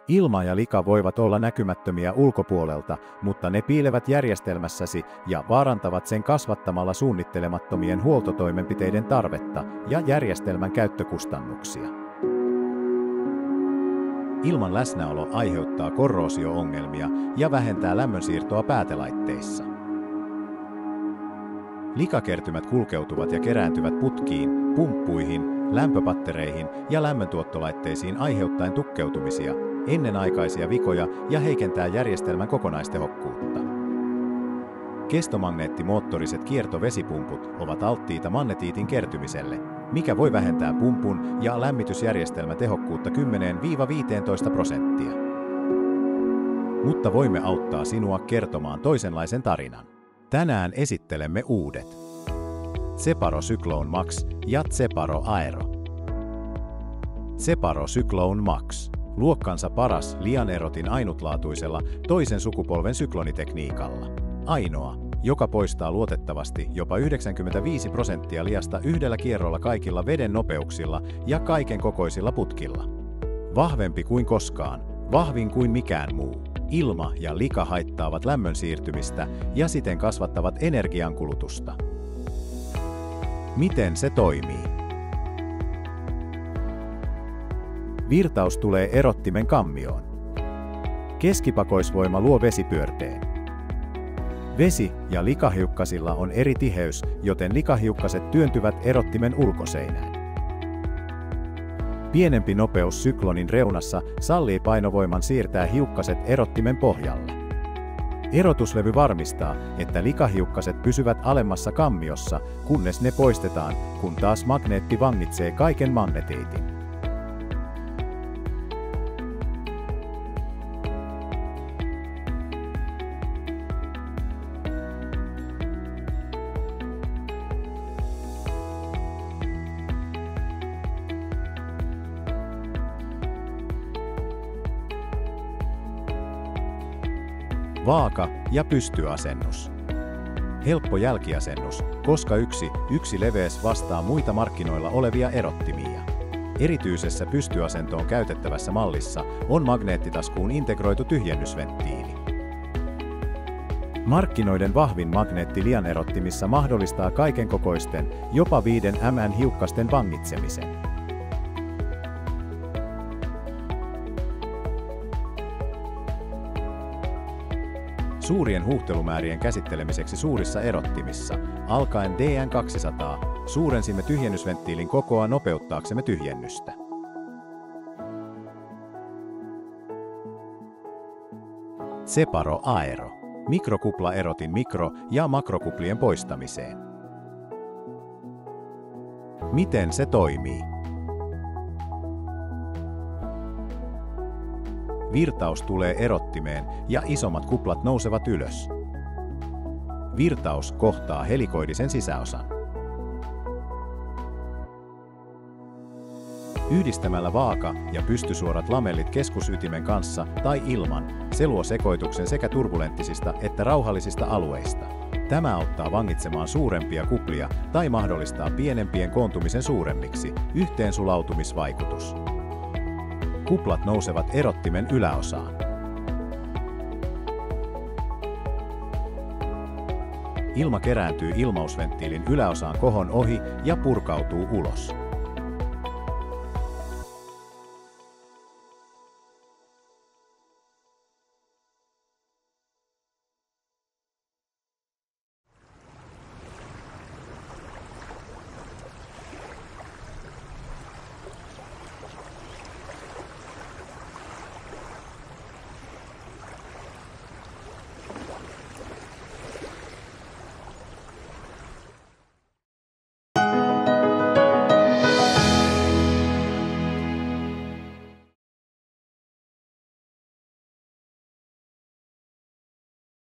Ilma ja lika voivat olla näkymättömiä ulkopuolelta, mutta ne piilevät järjestelmässäsi ja vaarantavat sen kasvattamalla suunnittelemattomien huoltotoimenpiteiden tarvetta ja järjestelmän käyttökustannuksia. Ilman läsnäolo aiheuttaa korroosio-ongelmia ja vähentää lämmönsiirtoa päätelaitteissa. Likakertymät kulkeutuvat ja kerääntyvät putkiin, pumppuihin, lämpöpattereihin ja lämmöntuottolaitteisiin aiheuttaen tukkeutumisia, ennenaikaisia vikoja ja heikentää järjestelmän kokonaistehokkuutta. Kestomagneettimoottoriset kiertovesipumput ovat alttiita magnetiitin kertymiselle, mikä voi vähentää pumpun ja lämmitysjärjestelmän tehokkuutta 10–15%. Mutta voimme auttaa sinua kertomaan toisenlaisen tarinan. Tänään esittelemme uudet Ceparo Cyclone Max ja Ceparo Aero. Ceparo Cyclone Max. Luokkansa paras Lianerotin ainutlaatuisella toisen sukupolven syklonitekniikalla. Ainoa, joka poistaa luotettavasti jopa 95% liasta yhdellä kierrolla kaikilla veden nopeuksilla ja kaiken kokoisilla putkilla. Vahvempi kuin koskaan, vahvin kuin mikään muu. Ilma ja lika haittaavat lämmön siirtymistä ja siten kasvattavat energiankulutusta. Miten se toimii? Virtaus tulee erottimen kammioon. Keskipakoisvoima luo vesipyörteen. Vesi- ja likahiukkasilla on eri tiheys, joten likahiukkaset työntyvät erottimen ulkoseinään. Pienempi nopeus syklonin reunassa sallii painovoiman siirtää hiukkaset erottimen pohjalle. Erotuslevy varmistaa, että likahiukkaset pysyvät alemmassa kammiossa, kunnes ne poistetaan, kun taas magneetti vangitsee kaiken magnetiitin. Vaaka- ja pystyasennus. Helppo jälkiasennus, koska yksi leveys vastaa muita markkinoilla olevia erottimia. Erityisessä pystyasentoon käytettävässä mallissa on magneettitaskuun integroitu tyhjennysventtiili. Markkinoiden vahvin magneetti lianerottimissa mahdollistaa kaikenkokoisten, jopa 5 mm hiukkasten vangitsemisen. Suurien huuhtelumäärien käsittelemiseksi suurissa erottimissa, alkaen DN200, suurensimme tyhjennysventtiilin kokoa nopeuttaaksemme tyhjennystä. Ceparo Aero. Mikrokuplaerotin mikro- ja makrokuplien poistamiseen. Miten se toimii? Virtaus tulee erottimeen ja isommat kuplat nousevat ylös. Virtaus kohtaa helikoidisen sisäosan. Yhdistämällä vaaka- ja pystysuorat lamellit keskusytimen kanssa tai ilman, se luo sekoituksen sekä turbulenttisista että rauhallisista alueista. Tämä auttaa vangitsemaan suurempia kuplia tai mahdollistaa pienempien koontumisen suuremmiksi, yhteensulautumisvaikutus. Kuplat nousevat erottimen yläosaan. Ilma kerääntyy ilmausventtiilin yläosaan kohon ohi ja purkautuu ulos.